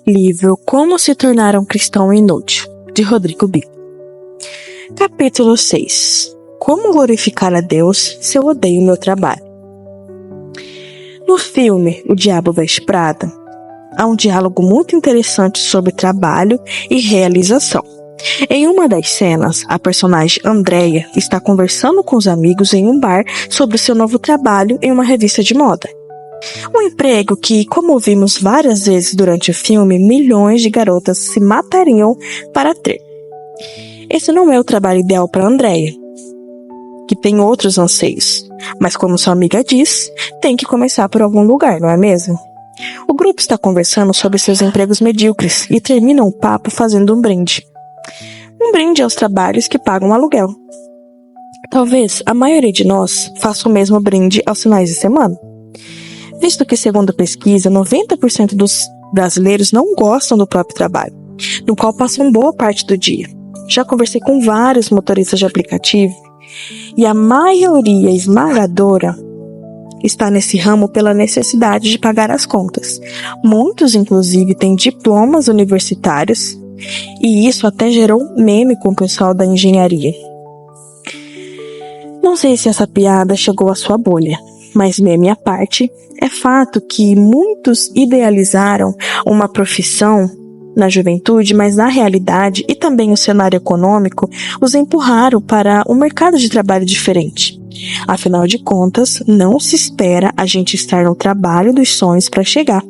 Livro Como se tornar um cristão inútil, de Rodrigo Bico. Capítulo 6. Como glorificar a Deus se eu odeio meu trabalho? No filme O Diabo Veste Prada, há um diálogo muito interessante sobre trabalho e realização. Em uma das cenas, a personagem Andrea está conversando com os amigos em um bar sobre seu novo trabalho em uma revista de moda. Um emprego que, como vimos várias vezes durante o filme, milhões de garotas se matariam para ter. Esse não é o trabalho ideal para Andrea, que tem outros anseios, mas como sua amiga diz, tem que começar por algum lugar, não é mesmo? O grupo está conversando sobre seus empregos medíocres e termina o papo fazendo um brinde. Um brinde aos trabalhos que pagam aluguel. Talvez a maioria de nós faça o mesmo brinde aos finais de semana. Visto que, segundo a pesquisa, 90% dos brasileiros não gostam do próprio trabalho, no qual passam boa parte do dia. Já conversei com vários motoristas de aplicativo e a maioria esmagadora está nesse ramo pela necessidade de pagar as contas. Muitos, inclusive, têm diplomas universitários e isso até gerou meme com o pessoal da engenharia. Não sei se essa piada chegou à sua bolha, mas meme à parte, é fato que muitos idealizaram uma profissão na juventude, mas na realidade e também o cenário econômico os empurraram para um mercado de trabalho diferente. Afinal de contas, não se espera a gente estar no trabalho dos sonhos para chegar.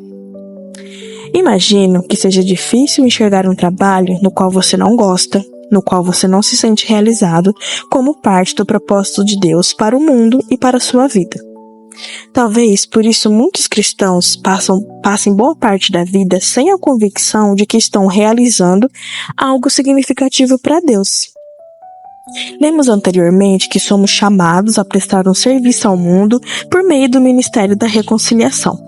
Imagino que seja difícil enxergar um trabalho no qual você não gosta, no qual você não se sente realizado como parte do propósito de Deus para o mundo e para a sua vida. Talvez por isso muitos cristãos passem boa parte da vida sem a convicção de que estão realizando algo significativo para Deus. Lemos anteriormente que somos chamados a prestar um serviço ao mundo por meio do Ministério da Reconciliação.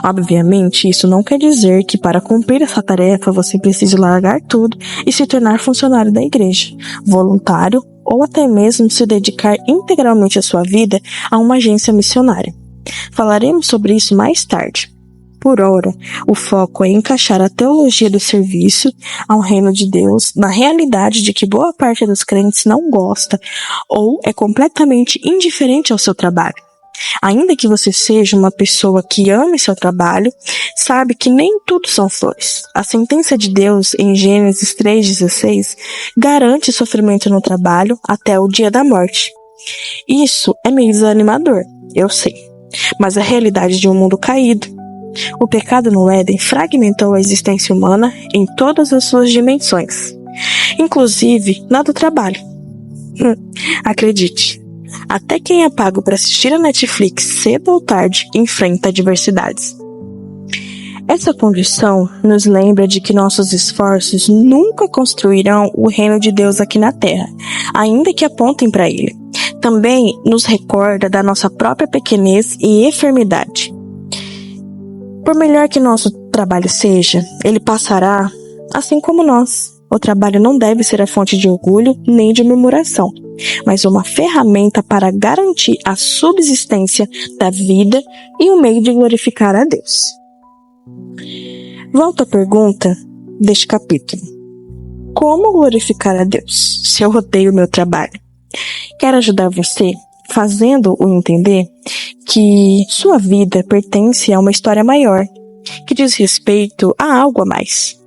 Obviamente, isso não quer dizer que para cumprir essa tarefa você precise largar tudo e se tornar funcionário da igreja, voluntário ou até mesmo se dedicar integralmente a sua vida a uma agência missionária. Falaremos sobre isso mais tarde. Por ora, o foco é encaixar a teologia do serviço ao reino de Deus na realidade de que boa parte dos crentes não gosta ou é completamente indiferente ao seu trabalho. Ainda que você seja uma pessoa que ame seu trabalho, sabe que nem tudo são flores. A sentença de Deus em Gênesis 3,16 garante sofrimento no trabalho até o dia da morte. Isso é meio desanimador, eu sei, mas a realidade de um mundo caído. O pecado no Éden fragmentou a existência humana em todas as suas dimensões, inclusive na do trabalho. Acredite. Até quem é pago para assistir a Netflix cedo ou tarde enfrenta adversidades. Essa condição nos lembra de que nossos esforços nunca construirão o reino de Deus aqui na Terra, ainda que apontem para ele. Também nos recorda da nossa própria pequenez e enfermidade. Por melhor que nosso trabalho seja, ele passará assim como nós. O trabalho não deve ser a fonte de orgulho nem de murmuração, mas uma ferramenta para garantir a subsistência da vida e um meio de glorificar a Deus. Volto à pergunta deste capítulo. Como glorificar a Deus se eu odeio o meu trabalho? Quero ajudar você fazendo-o entender que sua vida pertence a uma história maior, que diz respeito a algo a mais.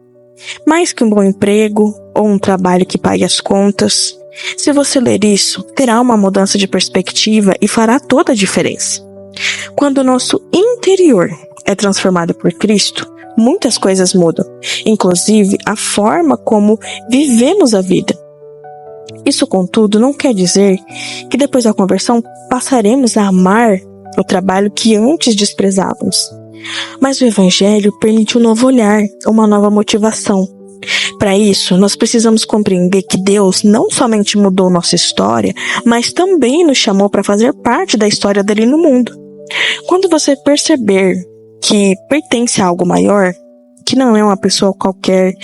Mais que um bom emprego ou um trabalho que pague as contas. Se você ler isso, terá uma mudança de perspectiva e fará toda a diferença. Quando o nosso interior é transformado por Cristo, muitas coisas mudam, inclusive a forma como vivemos a vida. Isso, contudo, não quer dizer que depois da conversão passaremos a amar o trabalho que antes desprezávamos. Mas o Evangelho permite um novo olhar, uma nova motivação. Para isso, nós precisamos compreender que Deus não somente mudou nossa história, mas também nos chamou para fazer parte da história dele no mundo. Quando você perceber que pertence a algo maior, que não é uma pessoa qualquer,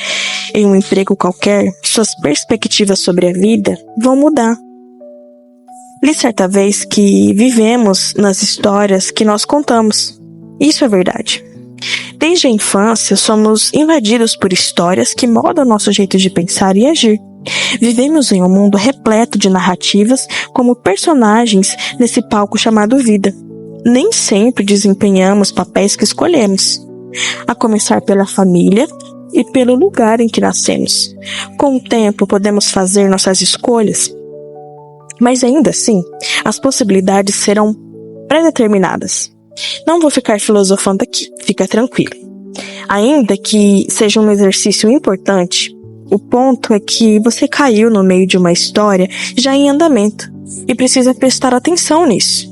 em um emprego qualquer, suas perspectivas sobre a vida vão mudar. Li certa vez que vivemos nas histórias que nós contamos. Isso é verdade. Desde a infância, somos invadidos por histórias que moldam nosso jeito de pensar e agir. Vivemos em um mundo repleto de narrativas como personagens nesse palco chamado vida. Nem sempre desempenhamos papéis que escolhemos, a começar pela família e pelo lugar em que nascemos. Com o tempo, podemos fazer nossas escolhas, mas ainda assim, as possibilidades serão pré-determinadas. Não vou ficar filosofando aqui, fica tranquilo. Ainda que seja um exercício importante, o ponto é que você caiu no meio de uma história já em andamento e precisa prestar atenção nisso.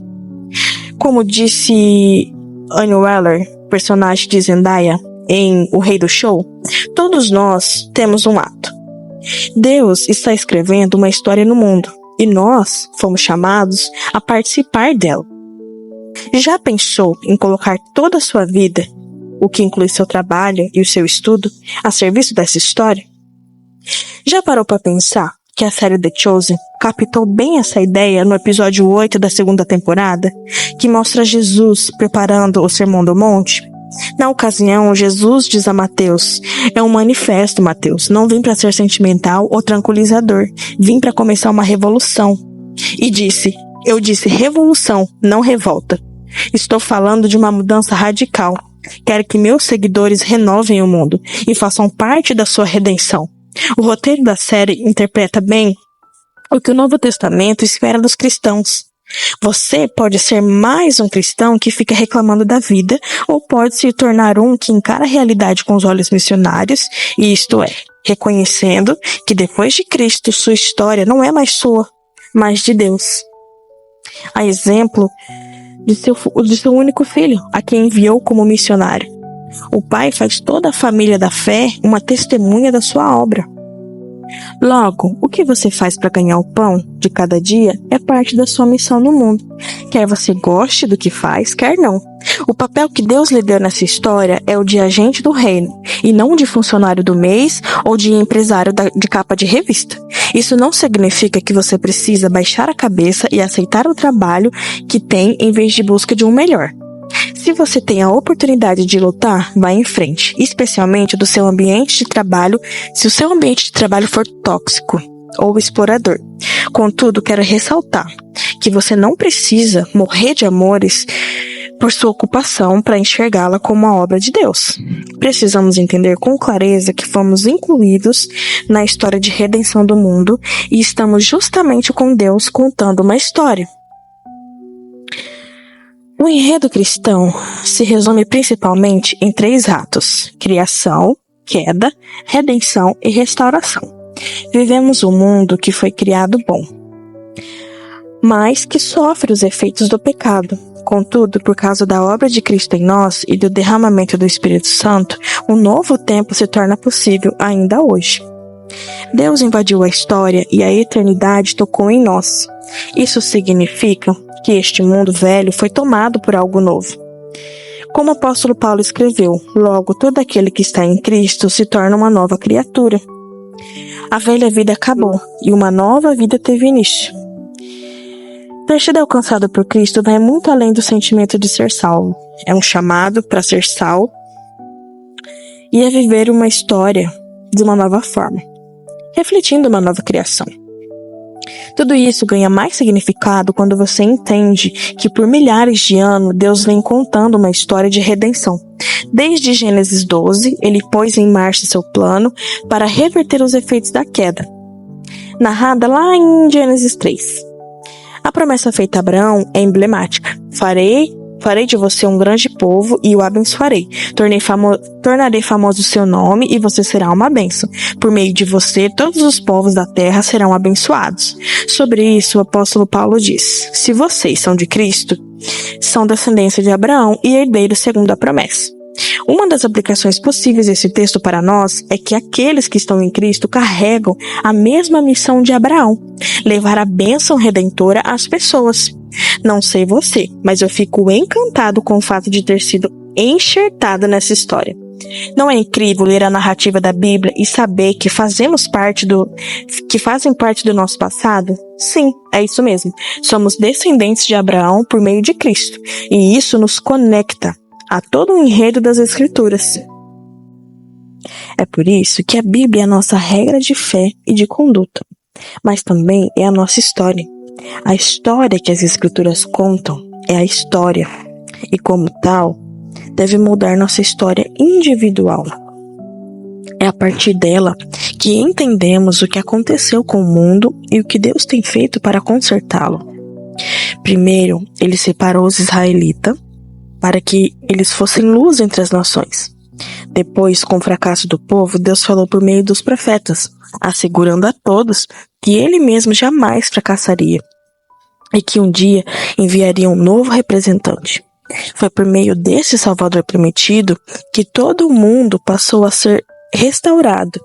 Como disse Annie Weller, personagem de Zendaya em O Rei do Show, todos nós temos um ato. Deus está escrevendo uma história no mundo e nós fomos chamados a participar dela. Já pensou em colocar toda a sua vida, o que inclui seu trabalho e o seu estudo, a serviço dessa história? Já parou para pensar que a série The Chosen captou bem essa ideia no episódio 8 da segunda temporada, que mostra Jesus preparando o Sermão do Monte? Na ocasião, Jesus diz a Mateus: é um manifesto, Mateus, não vim para ser sentimental ou tranquilizador, vim para começar uma revolução. E eu disse revolução, não revolta. Estou falando de uma mudança radical. Quero que meus seguidores renovem o mundo e façam parte da sua redenção. O roteiro da série interpreta bem o que o Novo Testamento espera dos cristãos. Você pode ser mais um cristão que fica reclamando da vida, ou pode se tornar um que encara a realidade com os olhos missionários, e isto é, reconhecendo que depois de Cristo sua história não é mais sua, mas de Deus. A exemplo de seu único filho, a quem enviou como missionário. O Pai faz toda a família da fé uma testemunha da sua obra. Logo, o que você faz para ganhar o pão de cada dia é parte da sua missão no mundo. Quer você goste do que faz, quer não. O papel que Deus lhe deu nessa história é o de agente do reino, e não de funcionário do mês ou de empresário de capa de revista. Isso não significa que você precisa baixar a cabeça e aceitar o trabalho que tem em vez de busca de um melhor. Se você tem a oportunidade de lutar, vá em frente, especialmente do seu ambiente de trabalho, se o seu ambiente de trabalho for tóxico ou explorador. Contudo, quero ressaltar que você não precisa morrer de amores por sua ocupação para enxergá-la como uma obra de Deus. Precisamos entender com clareza que fomos incluídos na história de redenção do mundo e estamos justamente com Deus contando uma história. O enredo cristão se resume principalmente em 3 atos: criação, queda, redenção e restauração. Vivemos um mundo que foi criado bom, mas que sofre os efeitos do pecado. Contudo, por causa da obra de Cristo em nós e do derramamento do Espírito Santo, um novo tempo se torna possível ainda hoje. Deus invadiu a história e a eternidade tocou em nós. Isso significa que este mundo velho foi tomado por algo novo. Como o apóstolo Paulo escreveu, logo todo aquele que está em Cristo se torna uma nova criatura. A velha vida acabou e uma nova vida teve início. Ter sido alcançado por Cristo vai muito além do sentimento de ser salvo. É um chamado para ser sal e a viver uma história de uma nova forma, refletindo uma nova criação. Tudo isso ganha mais significado quando você entende que por milhares de anos Deus vem contando uma história de redenção. Desde Gênesis 12, ele pôs em marcha seu plano para reverter os efeitos da queda, narrada lá em Gênesis 3. A promessa feita a Abraão é emblemática. Farei de você um grande povo e o abençoarei. Tornarei famoso o seu nome e você será uma bênção. Por meio de você, todos os povos da terra serão abençoados. Sobre isso, o apóstolo Paulo diz: se vocês são de Cristo, são descendência de Abraão e herdeiros segundo a promessa. Uma das aplicações possíveis desse texto para nós é que aqueles que estão em Cristo carregam a mesma missão de Abraão: levar a bênção redentora às pessoas. Não sei você, mas eu fico encantado com o fato de ter sido enxertado nessa história. Não é incrível ler a narrativa da Bíblia e saber que fazem parte do nosso passado? Sim, é isso mesmo. Somos descendentes de Abraão por meio de Cristo, e isso nos conecta a todo o enredo das Escrituras. É por isso que a Bíblia é a nossa regra de fé e de conduta, mas também é a nossa história. A história que as Escrituras contam é a história, e como tal, deve moldar nossa história individual. É a partir dela que entendemos o que aconteceu com o mundo e o que Deus tem feito para consertá-lo. Primeiro, ele separou os israelitas para que eles fossem luz entre as nações. Depois, com o fracasso do povo, Deus falou por meio dos profetas, assegurando a todos que ele mesmo jamais fracassaria e que um dia enviaria um novo representante. Foi por meio desse Salvador prometido que todo o mundo passou a ser restaurado.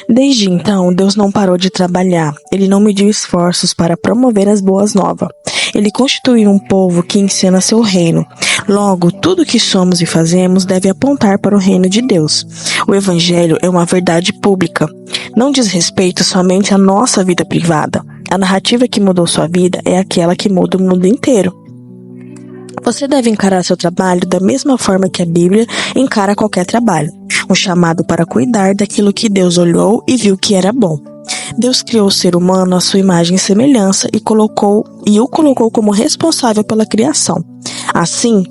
Desde então, Deus não parou de trabalhar. Ele não mediu esforços para promover as boas novas. Ele constituiu um povo que ensina seu reino. Logo, tudo que somos e fazemos deve apontar para o reino de Deus. O Evangelho é uma verdade pública. Não diz respeito somente à nossa vida privada. A narrativa que mudou sua vida é aquela que muda o mundo inteiro. Você deve encarar seu trabalho da mesma forma que a Bíblia encara qualquer trabalho. Um chamado para cuidar daquilo que Deus olhou e viu que era bom. Deus criou o ser humano à sua imagem e semelhança e o colocou como responsável pela criação. Assim,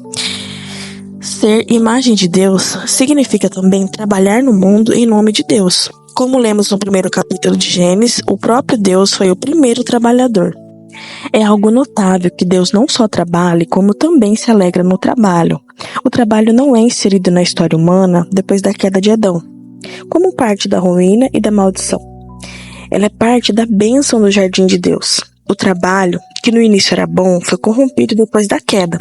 ser imagem de Deus significa também trabalhar no mundo em nome de Deus. Como lemos no primeiro capítulo de Gênesis, o próprio Deus foi o primeiro trabalhador. É algo notável que Deus não só trabalha, como também se alegra no trabalho. O trabalho não é inserido na história humana depois da queda de Adão, como parte da ruína e da maldição. Ela é parte da bênção do jardim de Deus. O trabalho, que no início era bom, foi corrompido depois da queda.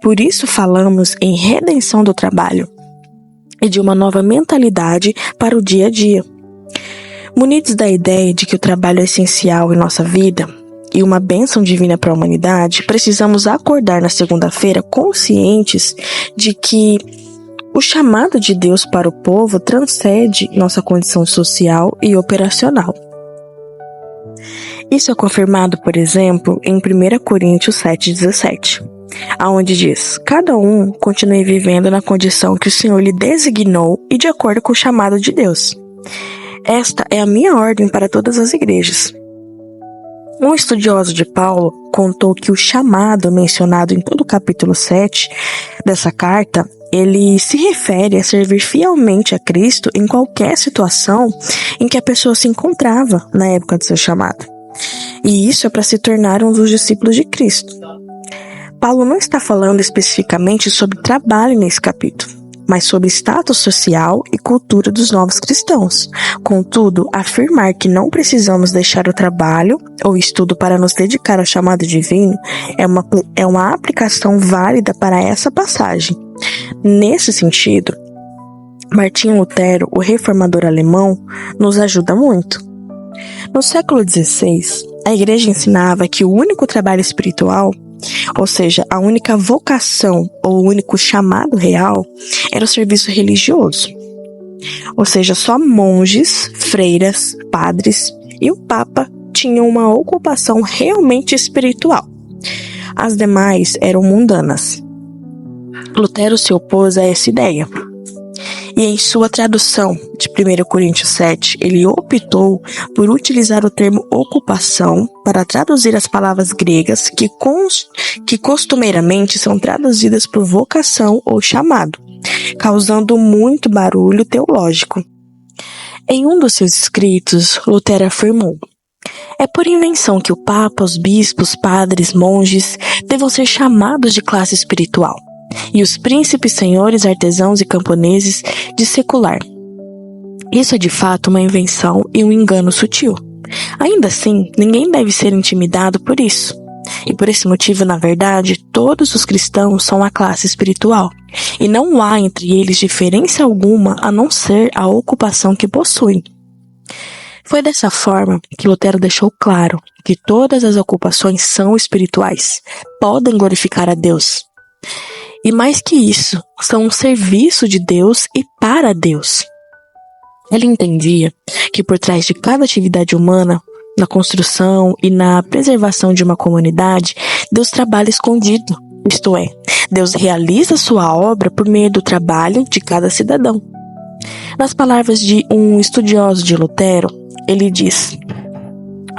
Por isso falamos em redenção do trabalho e de uma nova mentalidade para o dia a dia. Munidos da ideia de que o trabalho é essencial em nossa vida e uma bênção divina para a humanidade, precisamos acordar na segunda-feira conscientes de que o chamado de Deus para o povo transcende nossa condição social e operacional. Isso é confirmado, por exemplo, em 1 Coríntios 7,17, aonde diz: cada um continue vivendo na condição que o Senhor lhe designou e de acordo com o chamado de Deus. Esta é a minha ordem para todas as igrejas. Um estudioso de Paulo contou que o chamado mencionado em todo o capítulo 7 dessa carta, ele se refere a servir fielmente a Cristo em qualquer situação em que a pessoa se encontrava na época do seu chamado. E isso é para se tornar um dos discípulos de Cristo. Paulo não está falando especificamente sobre trabalho nesse capítulo, mas sobre status social e cultura dos novos cristãos. Contudo, afirmar que não precisamos deixar o trabalho ou estudo para nos dedicar ao chamado divino é uma aplicação válida para essa passagem. Nesse sentido, Martinho Lutero, o reformador alemão, nos ajuda muito. No século XVI, a igreja ensinava que o único trabalho espiritual, ou seja, a única vocação ou o único chamado real, era o serviço religioso. Ou seja, só monges, freiras, padres e o Papa tinham uma ocupação realmente espiritual. As demais eram mundanas. Lutero se opôs a essa ideia. E em sua tradução de 1 Coríntios 7, ele optou por utilizar o termo ocupação para traduzir as palavras gregas que costumeiramente são traduzidas por vocação ou chamado, causando muito barulho teológico. Em um dos seus escritos, Lutero afirmou: é por invenção que o Papa, os bispos, padres, monges devam ser chamados de classe espiritual, e os príncipes, senhores, artesãos e camponeses de secular. Isso é de fato uma invenção e um engano sutil. Ainda assim, ninguém deve ser intimidado por isso. E por esse motivo, na verdade, todos os cristãos são a classe espiritual, e não há entre eles diferença alguma a não ser a ocupação que possuem. Foi dessa forma que Lutero deixou claro que todas as ocupações são espirituais, podem glorificar a Deus. E mais que isso, são um serviço de Deus e para Deus. Ele entendia que por trás de cada atividade humana, na construção e na preservação de uma comunidade, Deus trabalha escondido, Isto é, Deus realiza sua obra por meio do trabalho de cada cidadão. Nas palavras de um estudioso de Lutero, ele diz: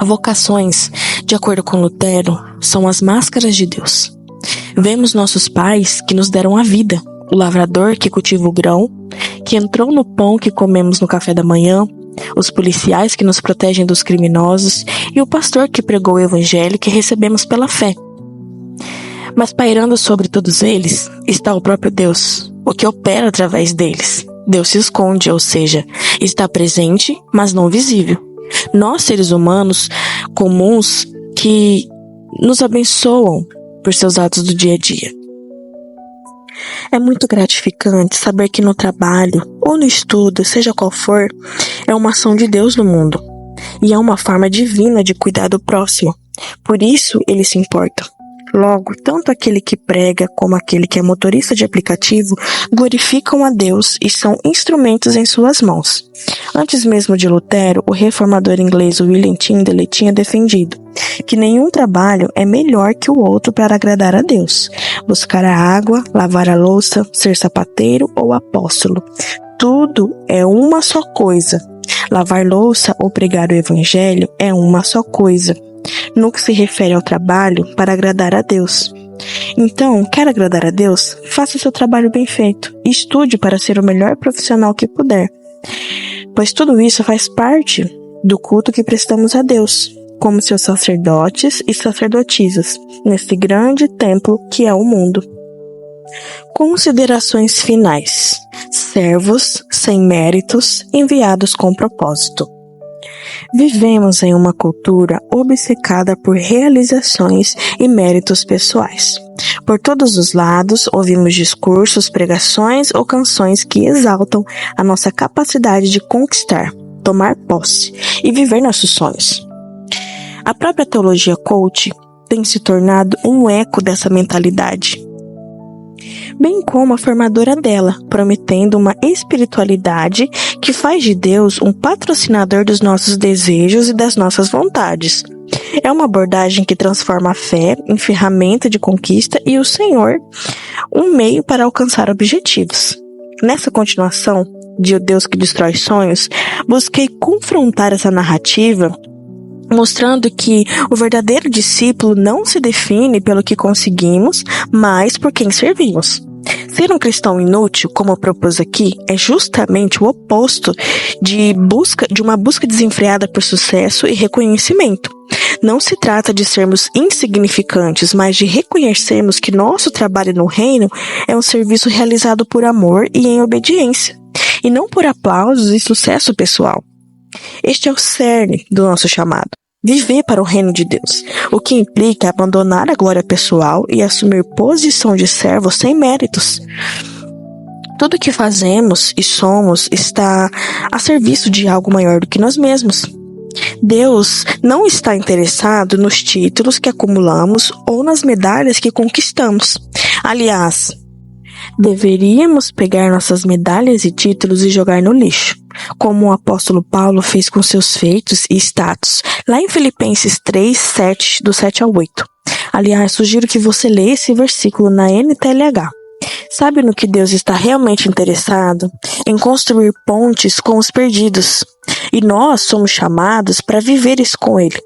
vocações, de acordo com Lutero, são as máscaras de Deus. Vemos nossos pais que nos deram a vida, o lavrador que cultiva o grão, que entrou no pão que comemos no café da manhã, os policiais que nos protegem dos criminosos e o pastor que pregou o evangelho que recebemos pela fé. Mas pairando sobre todos eles está o próprio Deus, o que opera através deles. Deus se esconde, ou seja, está presente, mas não visível. Nós, seres humanos comuns, que nos abençoam por seus atos do dia a dia. É muito gratificante saber que no trabalho ou no estudo, seja qual for, é uma ação de Deus no mundo. E é uma forma divina de cuidar do próximo. Por isso, ele se importa. Logo, tanto aquele que prega como aquele que é motorista de aplicativo glorificam a Deus e são instrumentos em suas mãos. Antes mesmo de Lutero, o reformador inglês William Tyndale tinha defendido que nenhum trabalho é melhor que o outro para agradar a Deus. Buscar a água, lavar a louça, ser sapateiro ou apóstolo. Tudo é uma só coisa. Lavar louça ou pregar o evangelho é uma só coisa. No que se refere ao trabalho, para agradar a Deus. Então, quer agradar a Deus? Faça seu trabalho bem feito e estude para ser o melhor profissional que puder. Pois tudo isso faz parte do culto que prestamos a Deus, como seus sacerdotes e sacerdotisas, nesse grande templo que é o mundo. Considerações finais. Servos sem méritos, enviados com propósito. Vivemos em uma cultura obcecada por realizações e méritos pessoais. Por todos os lados, ouvimos discursos, pregações ou canções que exaltam a nossa capacidade de conquistar, tomar posse e viver nossos sonhos. A própria teologia coach tem se tornado um eco dessa mentalidade, bem como a formadora dela, prometendo uma espiritualidade que faz de Deus um patrocinador dos nossos desejos e das nossas vontades. É uma abordagem que transforma a fé em ferramenta de conquista e o Senhor um meio para alcançar objetivos. Nessa continuação de O Deus que Destrói Sonhos, busquei confrontar essa narrativa, mostrando que o verdadeiro discípulo não se define pelo que conseguimos, mas por quem servimos. Ser um cristão inútil, como eu propus aqui, é justamente o oposto de uma busca desenfreada por sucesso e reconhecimento. Não se trata de sermos insignificantes, mas de reconhecermos que nosso trabalho no reino é um serviço realizado por amor e em obediência, e não por aplausos e sucesso pessoal. Este é o cerne do nosso chamado. Viver para o reino de Deus, o que implica abandonar a glória pessoal e assumir posição de servo sem méritos. Tudo o que fazemos e somos está a serviço de algo maior do que nós mesmos. Deus não está interessado nos títulos que acumulamos ou nas medalhas que conquistamos. Aliás, deveríamos pegar nossas medalhas e títulos e jogar no lixo, como o apóstolo Paulo fez com seus feitos e status, lá em Filipenses 3, 7, do 7 ao 8. Aliás, sugiro que você leia esse versículo na NTLH. Sabe no que Deus está realmente interessado? Em construir pontes com os perdidos. E nós somos chamados para viver isso com Ele.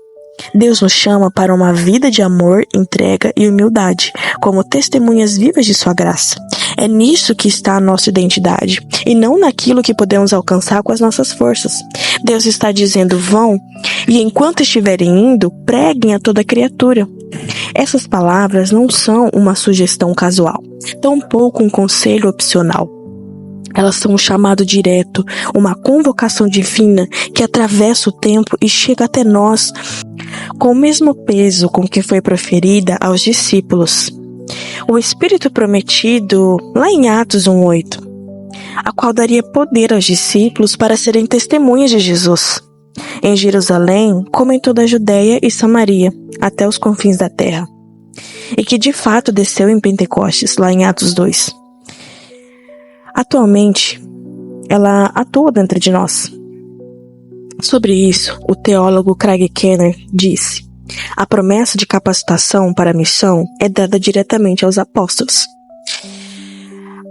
Deus nos chama para uma vida de amor, entrega e humildade, como testemunhas vivas de sua graça. É nisso que está a nossa identidade, e não naquilo que podemos alcançar com as nossas forças. Deus está dizendo: vão, e enquanto estiverem indo, preguem a toda criatura. Essas palavras não são uma sugestão casual, tampouco um conselho opcional. Elas são um chamado direto, uma convocação divina que atravessa o tempo e chega até nós com o mesmo peso com que foi proferida aos discípulos. O Espírito prometido, lá em Atos 1:8, a qual daria poder aos discípulos para serem testemunhas de Jesus, em Jerusalém, como em toda a Judéia e Samaria, até os confins da terra, e que de fato desceu em Pentecostes, lá em Atos 2. Atualmente, ela atua dentro de nós. Sobre isso, o teólogo Craig Kenner disse: A promessa de capacitação para a missão é dada diretamente aos apóstolos.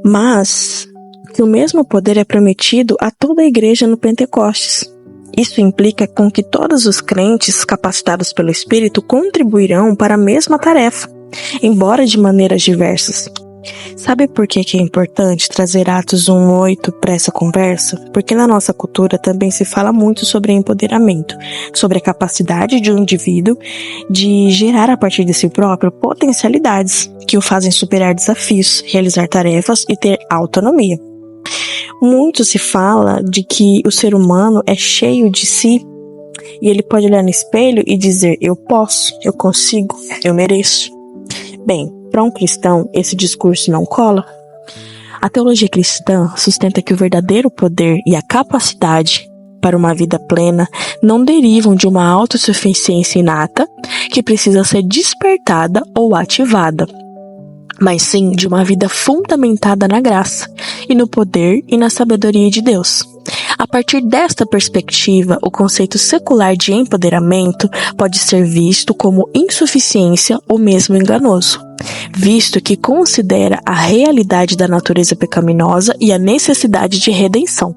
Mas que o mesmo poder é prometido a toda a igreja no Pentecostes. Isso implica com que todos os crentes capacitados pelo Espírito contribuirão para a mesma tarefa, embora de maneiras diversas. Sabe por que é importante trazer Atos 1:8 para essa conversa? Porque na nossa cultura também se fala muito sobre empoderamento, sobre a capacidade de um indivíduo de gerar a partir de si próprio potencialidades que o fazem superar desafios, realizar tarefas e ter autonomia. Muito se fala de que o ser humano é cheio de si e ele pode olhar no espelho e dizer: eu posso, eu consigo, eu mereço. Bem, para um cristão, esse discurso não cola. A teologia cristã sustenta que o verdadeiro poder e a capacidade para uma vida plena não derivam de uma autossuficiência inata que precisa ser despertada ou ativada, mas sim de uma vida fundamentada na graça e no poder e na sabedoria de Deus. A partir desta perspectiva, o conceito secular de empoderamento pode ser visto como insuficiência ou mesmo enganoso, visto que considera a realidade da natureza pecaminosa e a necessidade de redenção.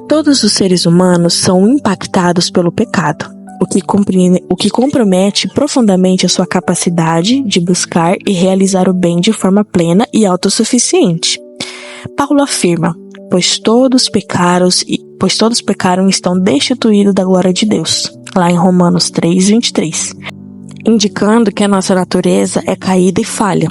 Todos os seres humanos são impactados pelo pecado, o que compromete profundamente a sua capacidade de buscar e realizar o bem de forma plena e autossuficiente. Paulo afirma: pois todos pecaram e estão destituídos da glória de Deus, lá em Romanos 3:23, indicando que a nossa natureza é caída e falha.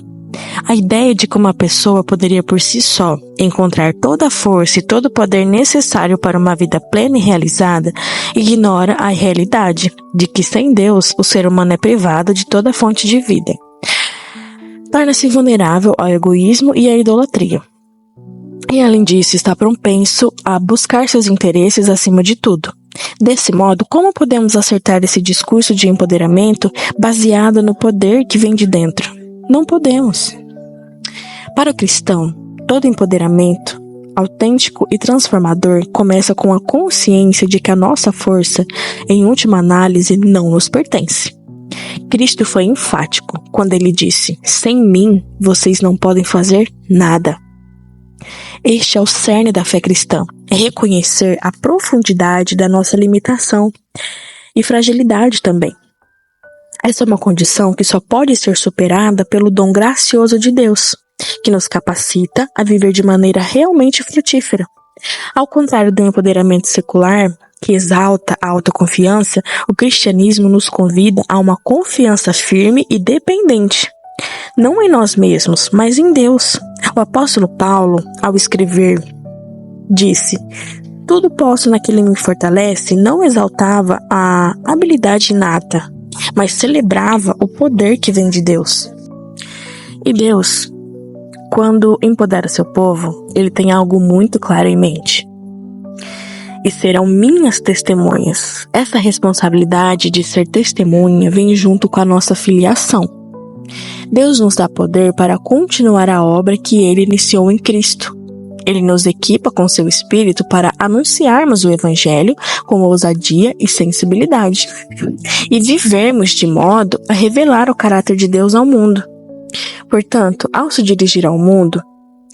A ideia de que uma pessoa poderia por si só encontrar toda a força e todo o poder necessário para uma vida plena e realizada ignora a realidade de que sem Deus o ser humano é privado de toda fonte de vida. Torna-se vulnerável ao egoísmo e à idolatria. E além disso, está propenso a buscar seus interesses acima de tudo. Desse modo, como podemos acertar esse discurso de empoderamento baseado no poder que vem de dentro? Não podemos. Para o cristão, todo empoderamento autêntico e transformador começa com a consciência de que a nossa força, em última análise, não nos pertence. Cristo foi enfático quando ele disse: sem mim, vocês não podem fazer nada. Este é o cerne da fé cristã, é reconhecer a profundidade da nossa limitação e fragilidade também. Essa é uma condição que só pode ser superada pelo dom gracioso de Deus, que nos capacita a viver de maneira realmente frutífera. Ao contrário do empoderamento secular, que exalta a autoconfiança, o cristianismo nos convida a uma confiança firme e dependente. Não em nós mesmos, mas em Deus. O apóstolo Paulo, ao escrever, disse: tudo posso naquele que me fortalece. Não exaltava a habilidade inata, mas celebrava o poder que vem de Deus. E Deus, quando empodera seu povo, ele tem algo muito claro em mente: e serão minhas testemunhas. Essa responsabilidade de ser testemunha vem junto com a nossa filiação. Deus nos dá poder para continuar a obra que Ele iniciou em Cristo. Ele nos equipa com seu Espírito para anunciarmos o Evangelho com ousadia e sensibilidade, e vivermos de modo a revelar o caráter de Deus ao mundo. Portanto, ao se dirigir ao mundo,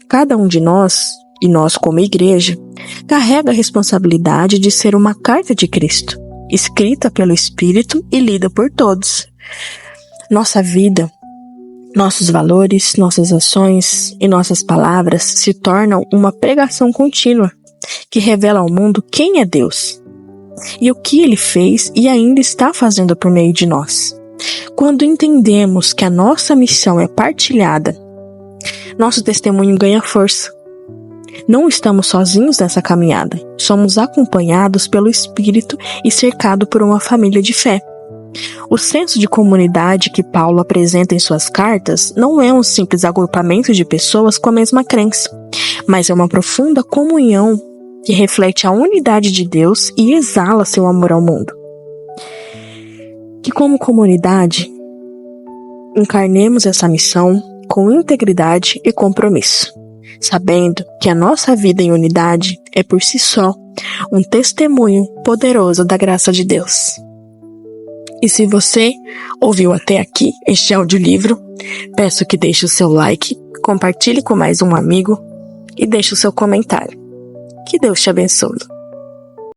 cada um de nós, e nós como igreja, carrega a responsabilidade de ser uma carta de Cristo, escrita pelo Espírito e lida por todos. Nossa vida, nossos valores, nossas ações e nossas palavras se tornam uma pregação contínua que revela ao mundo quem é Deus e o que Ele fez e ainda está fazendo por meio de nós. Quando entendemos que a nossa missão é partilhada, nosso testemunho ganha força. Não estamos sozinhos nessa caminhada, somos acompanhados pelo Espírito e cercados por uma família de fé. O senso de comunidade que Paulo apresenta em suas cartas não é um simples agrupamento de pessoas com a mesma crença, mas é uma profunda comunhão que reflete a unidade de Deus e exala seu amor ao mundo. Que como comunidade, encarnemos essa missão com integridade e compromisso, sabendo que a nossa vida em unidade é por si só um testemunho poderoso da graça de Deus. E se você ouviu até aqui este audiolivro, peço que deixe o seu like, compartilhe com mais um amigo e deixe o seu comentário. Que Deus te abençoe.